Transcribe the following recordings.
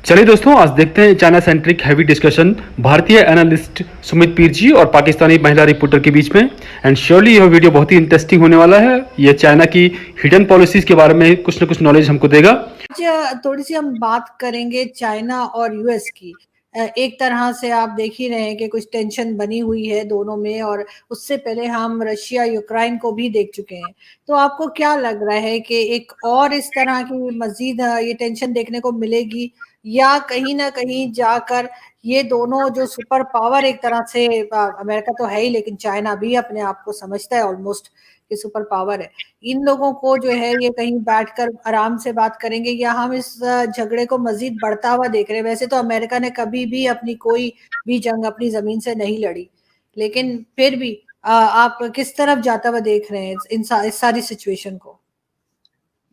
चलिए दोस्तों, आज देखते हैं चाइना सेंट्रिक हैवी डिस्कशन भारतीय एनालिस्ट सुमित पीर जी और पाकिस्तानी महिला रिपोर्टर के बीच में। एंड श्योरली यह वीडियो बहुत ही इंटरेस्टिंग होने वाला है। ये चाइना की हिडन पॉलिसीज के बारे में कुछ न कुछ नॉलेज हमको देगा। आज थोड़ी सी हम बात करेंगे चाइना और यूएस की। एक तरह से आप देख ही रहे हैं कि कुछ टेंशन बनी हुई है दोनों में, और उससे पहले हम रशिया यूक्रेन को भी देख चुके हैं। तो आपको क्या लग रहा है कि एक और इस तरह की मजीद ये टेंशन देखने को मिलेगी, या कहीं ना कहीं जाकर ये दोनों जो सुपर पावर एक तरह से, अमेरिका तो है ही लेकिन चाइना भी अपने आप को समझता है ऑलमोस्ट कि सुपर पावर है, इन लोगों को जो है ये कहीं बैठकर आराम से बात करेंगे, या हम इस झगड़े को मजीद बढ़ता हुआ देख रहे हैं। वैसे तो अमेरिका ने कभी भी अपनी कोई भी जंग अपनी जमीन से नहीं लड़ी, लेकिन फिर भी आप किस तरफ जाता हुआ देख रहे हैं इस सारी सिचुएशन को?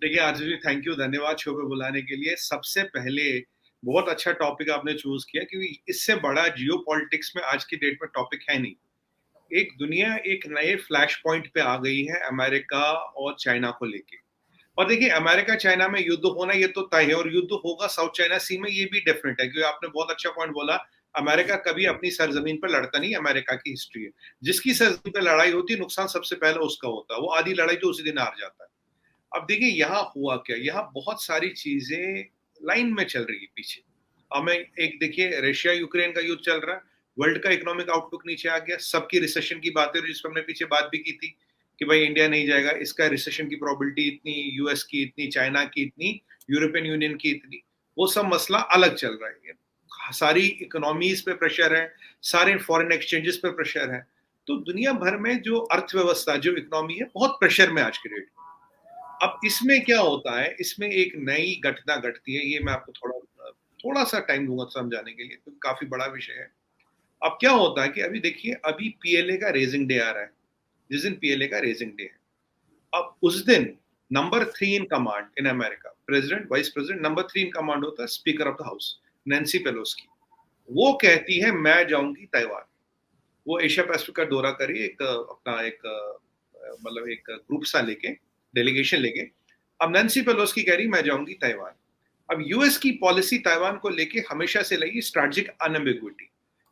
देखिए आरजू जी, थैंक यू, धन्यवाद शो पे बुलाने के लिए। सबसे पहले बहुत अच्छा टॉपिक आपने चूज किया, क्योंकि इससे बड़ा जियो पॉलिटिक्स में आज की डेट में टॉपिक है नहीं। एक दुनिया एक नए फ्लैश पॉइंट पे आ गई है अमेरिका और चाइना को लेके। और देखिए, अमेरिका चाइना में युद्ध होना ये तो तय है, और युद्ध होगा साउथ चाइना सी में, ये भी डेफिनेट है। क्योंकि आपने बहुत अच्छा पॉइंट बोला, अमेरिका कभी अपनी सरजमीन पर लड़ता नहीं। अमेरिका की हिस्ट्री है, जिसकी सरजमीन पर लड़ाई होती है नुकसान सबसे पहले उसका होता है। वो आधी लड़ाई तो उसी दिन हार जाता है। अब देखिए यहाँ हुआ क्या, यहाँ बहुत सारी चीजें लाइन में चल रही है पीछे। हमें एक देखिए, रशिया यूक्रेन का युद्ध चल रहा है, वर्ल्ड का इकोनॉमिक आउटलुक नीचे आ गया, सबकी रिसेशन की बातें, जिस पर हमने पीछे बात भी की थी कि भाई इंडिया नहीं जाएगा, इसका रिसेशन की प्रोबेबिलिटी इतनी, यूएस की इतनी, चाइना की इतनी, यूरोपियन यूनियन की इतनी, वो सब मसला अलग चल रहा है। सारी इकोनॉमीज पे प्रेशर है, सारे फॉरेन एक्सचेंजेस पे प्रेशर है। तो दुनिया भर में जो अर्थव्यवस्था, जो इकोनॉमी है, बहुत प्रेशर में आज के डेट। अब इसमें क्या होता है, इसमें एक नई घटना घटती है। ये मैं आपको थोड़ा थोड़ा सा टाइम दूंगा समझाने के लिए, क्योंकि काफी बड़ा विषय है। अब क्या होता है कि अभी देखिए, अभी पीएलए का रेजिंग डे आ रहा है। जिस दिन पीएलए का रेजिंग डे है, अब उस दिन number 3 in command in America, president, vice president, number 3 in command होता है speaker of the house, Nancy Pelosi. वो कहती है मैं जाऊंगी ताइवान। वो एशिया पैसिफिक का दौरा करिए, एक अपना एक मतलब एक ग्रुप सा लेके, डेलीगेशन लेके। अब नैन्सी पेलोसी कह रही मैं जाऊंगी ताइवान। अब यूएस की पॉलिसी ताइवान को लेके हमेशा से लगी स्ट्रेटेजिक अनएम्बिग्विटी,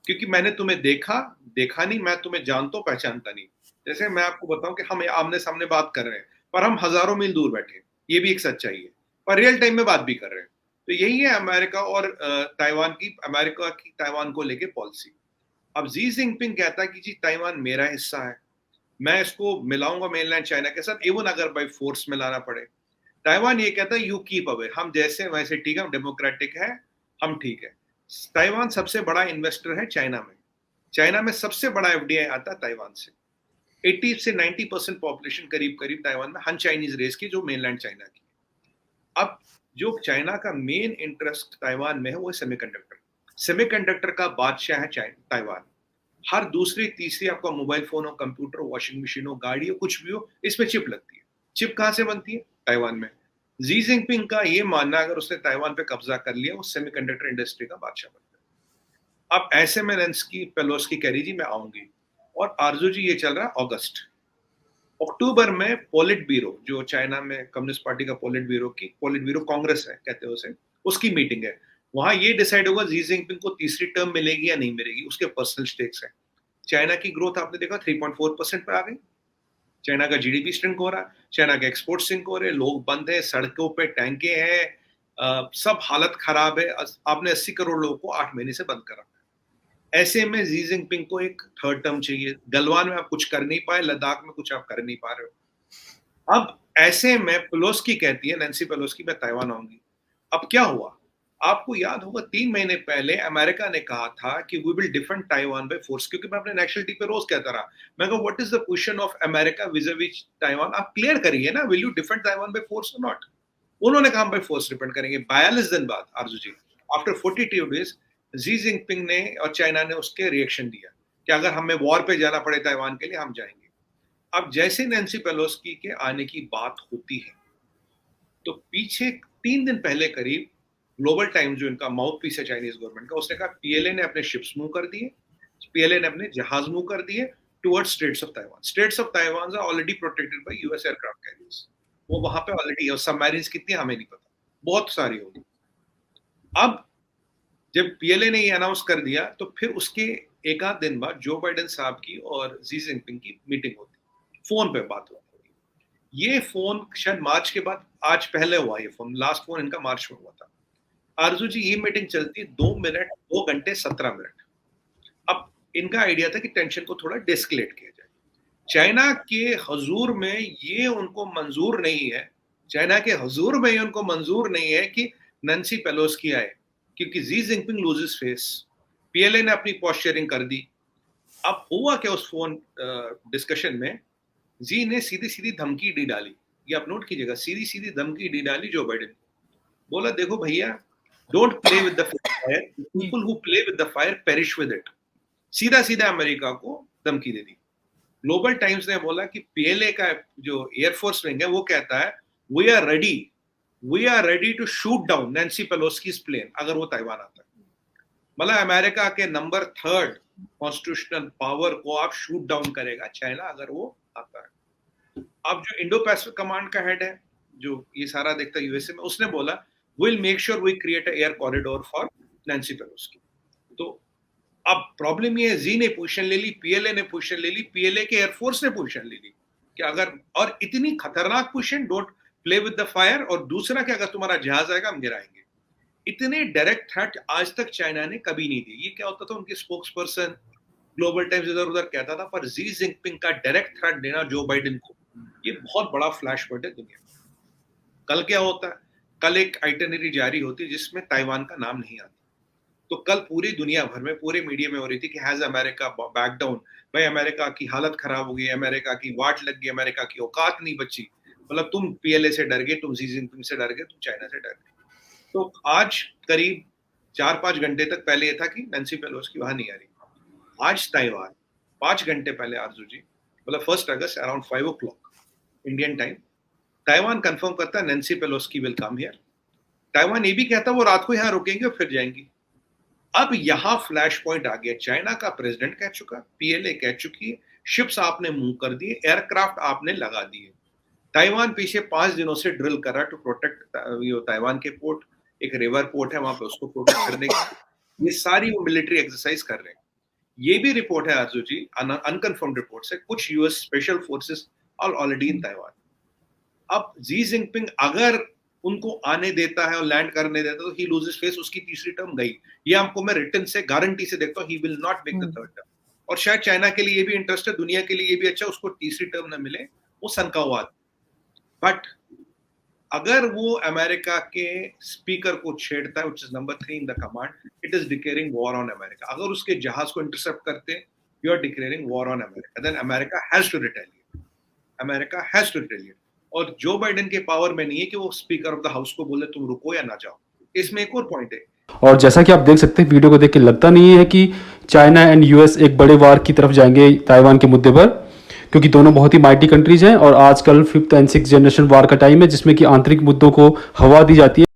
क्योंकि मैंने तुम्हें देखा देखा नहीं, मैं तुम्हें जानता हूं पहचानता नहीं। जैसे मैं आपको बताऊं कि हम आमने सामने बात कर रहे हैं, पर हम हजारों मील दूर बैठे हैं, ये भी एक सच्चाई है, पर रियल टाइम में बात भी कर रहे हैं। तो यही है अमेरिका और ताइवान की, अमेरिका की ताइवान को लेके पॉलिसी। अब जी जिनपिंग कहता है कि जी ताइवान मेरा हिस्सा है, मैं इसको मिलाऊंगा मेनलैंड चाइना के साथ, इवन अगर बाई फोर्स मिलाना पड़े। ताइवान ये कहता है यू कीप अवे, हम जैसे वैसे ठीक है, हम डेमोक्रेटिक है, हम ठीक है। ताइवान सबसे बड़ा इन्वेस्टर है चाइना में। चाइना में सबसे बड़ा एफडीआई आता है ताइवान से। 80 से 90% पॉपुलेशन करीब करीब ताइवान में हन चाइनीज रेस की, जो मेनलैंड चाइना की। अब जो चाइना का मेन इंटरेस्ट ताइवान में है, वो सेमीकंडक्टर। सेमीकंडक्टर का बादशाह है ताइवान। हर दूसरी तीसरी आपका मोबाइल फोन हो, कंप्यूटर, वॉशिंग मशीन हो, गाड़ी हो, कुछ भी हो, इसमें चिप लगती है। चिप कहां से बनती है? ताइवान में। जी जिनपिंग का ये मानना, अगर उसने ताइवान पे कब्जा कर लिया, वो सेमीकंडक्टर इंडस्ट्री का बादशाह बनता है। अब ऐसे में नैन्सी पेलोसी कह रही जी मैं आऊंगी, और आरजू जी ये चल रहा है अगस्त। अक्टूबर में पोलिट ब्यूरो, जो चाइना में कम्युनिस्ट पार्टी का पोलिट ब्यूरो कांग्रेस है कहते हैं उसे, उसकी मीटिंग है। वहां ये डिसाइड होगा जी जिनपिंग को तीसरी टर्म मिलेगी या नहीं मिलेगी, उसके पर्सनल स्टेक्स है। चाइना की ग्रोथ आपने देखा 3.4% पे आ गई। चाइना का जीडीपी श्रिंक हो रहा है, चाइना के एक्सपोर्ट श्रिंक हो रहे हैं, लोग बंद है, सड़कों पे टैंके हैं, सब हालत खराब है। आपने 80 करोड़ लोगों को 8 महीने से बंद कर रखा है। ऐसे में जी जिनपिंग को एक थर्ड टर्म चाहिए। गलवान में आप कुछ कर नहीं पाए, लद्दाख में कुछ आप कर नहीं पा रहे हो। अब ऐसे में पेलोसी कहती है, नैन्सी पेलोसी, मैं ताइवान आऊंगी। अब क्या हुआ, आपको याद होगा 3 महीने पहले अमेरिका ने कहा था कि we will defend Taiwan by force. क्योंकि मैं अपने नेशनलिटी पे रोज कहता रहा, मैं कहा what is the position of America विज़ Taiwan, आप क्लियर करिए ना, will you defend Taiwan by force और नॉट। उन्होंने कहा बाय फोर्स डिफेंड करेंगे। 42 दिन बाद आरजू जी, आफ्टर 42 डेज, जी जिनपिंग ने और चाइना ने उसके रिएक्शन दिया कि अगर हमें वॉर पे जाना पड़े ताइवान के लिए, हम जाएंगे। अब जैसे नैन्सी पेलोसी के आने की बात होती है, तो पीछे 3 दिन पहले करीब ग्लोबल टाइम्स, जो इनका माउथ पीस है चाइनीज गवर्नमेंट का, उसने कहा पीएलए ने अपने शिप्स मूव कर दिए, पीएलए ने अपने जहाज मूव कर दिए towards straits of Taiwan. Straits of Taiwan are already protected by US aircraft carriers. वो वहां पे ऑलरेडी है, और सबमरीन्स कितनी हमें नहीं पता, बहुत सारी होगी। अब जब पीएलए ने ये अनाउंस कर दिया तो फिर उसके एक आध दिन बाद जो बाइडेन साहब की और जी जिनपिंग की मीटिंग होती, फोन पे बात होती। ये फोन शायद मार्च के बाद, आज पहले हुआ ये फोन, लास्ट फोन इनका मार्च में हुआ था। आरजू जी ये मीटिंग चलती 2 घंटे 17 मिनट। अब इनका आइडिया था कि टेंशन को थोड़ा डिस्कलेट किया जाए। चाइना के हुजूर में ये उनको मंजूर नहीं है, चाइना के हुजूर में ये उनको मंजूर नहीं है कि नैन्सी पेलोसी आए, क्योंकि Xi Jinping loses face. PLA ने अपनी पोस्चरिंग कर दी। अब हुआ क्या उस फोन डिस्कशन में, जी ने सीधी सीधी धमकी दी डाली, ये आप नोट कीजिएगा, सीधी सीधी धमकी दी डाली जो बाइडेन। बोला देखो भैया, don't play with the fire, people who play with the fire perish with it. सीधा सीधा अमेरिका को धमकी दे दी। ग्लोबल टाइम्स ने बोला कि पीएलए का जो एयरफोर्स विंग है वो कहता है we are ready to shoot down Nancy Pelosi's plane अगर वो ताइवान आता है। मतलब अमेरिका के नंबर 3 कॉन्स्टिट्यूशनल पावर को आप शूट डाउन करेगा चाइना अगर वो आता है। अब जो इंडो पैसिफिक कमांड का हेड है, जो ये सारा देखता है यूएसए में, उसने बोला will make sure we create a air corridor for Nancy Pelosi. तो अब प्रॉब्लम ये है, जी ने पोजीशन ले ली, पीएलए ने पोजीशन ले ली, पीएलए के एयरफोर्स ने पोजीशन ले ली कि अगर, और इतनी खतरनाक position, don't play with the fire, और दूसरा कि अगर तुम्हारा जहाज आएगा हम गिराएंगे। इतने डायरेक्ट थ्रेट आज तक चाइना ने कभी नहीं दी। ये क्या होता था, उनके स्पोक्स पर्सन ग्लोबल टाइम्स इधर उधर कहता था, पर जी जिनपिंग का डायरेक्ट थ्रेट देना जो बाइडेन को, ये बहुत बड़ा फ्लैश पॉइंट है दुनिया में। कल क्या होता है, कल एक आइटनरी जारी होती है जिसमें ताइवान का नाम नहीं आता। तो कल पूरी दुनिया भर में, पूरे मीडिया में हो रही थी कि हैज अमेरिका बैक डाउन, भाई अमेरिका की हालत खराब हो गई, अमेरिका की वाट लग गई, अमेरिका की औकात नहीं बची। मतलब तुम पीएलए से डर गए, तुम जी जिनपिंग से डर गए, तुम चाइना से डर गए। तो आज करीब 4-5 घंटे तक पहले ये था कि नैन्सी पेलोसी वहां नहीं आ रही। आज ताइवान 5 घंटे पहले आरजू जी, मतलब 1 अगस्त around 5 o'clock Indian time, Taiwan confirm करता है Nancy Pelosi will come here. Taiwan ये भी कहता है वो रात को यहाँ रुकेंगे और फिर जाएंगी। अब यहाँ फ्लैश पॉइंट आ गया, चाइना का प्रेसिडेंट कह चुका, पीएलए कह चुकी है, शिप्स आपने मूव कर दिए, एयरक्राफ्ट आपने लगा दिए। ताइवान पीछे 5 दिनों से ड्रिल कर रहा है टू प्रोटेक्ट ताइवान के पोर्ट, एक रिवर पोर्ट है वहां पे, उसको प्रोटेक्ट करने की ये सारी वो मिलिट्री एक्सरसाइज कर रहे हैं। ये भी रिपोर्ट है आरजू जी, अनकन्फर्म्ड रिपोर्ट से, कुछ US special forces are already in Taiwan. अब जी जिनपिंग अगर उनको आने देता है और लैंड करने देता है तो ही लूजेस फेस, उसकी तीसरी टर्म गई। ये हमको मैं रिटन से गारंटी से देखता हूँ, he will not make the third term. और शायद चाइना के लिए ये भी इंटरेस्ट है, दुनिया के लिए ये भी अच्छा, उसको तीसरी टर्म न मिले, वो सनकावाद। बट अगर वो अमेरिका के स्पीकर को छेड़ता है, which is number 3 in the command, it is declaring war on America. अगर उसके जहाज को इंटरसेप्ट करते हैं, you are declaring war on America. Then America has to retaliate. America has to retaliate. और जो बाइडेन के पावर में नहीं है कि वो स्पीकर ऑफ द हाउस को बोले तुम रुको या ना जाओ। इसमें एक और पॉइंट है, और जैसा कि आप देख सकते हैं वीडियो को देख के लगता नहीं है कि चाइना एंड यूएस एक बड़े वार की तरफ जाएंगे ताइवान के मुद्दे पर, क्योंकि दोनों बहुत ही माइटी कंट्रीज हैं और आजकल 5th and 6th जनरेशन वार का टाइम है जिसमें कि आंतरिक मुद्दों को हवा दी जाती है।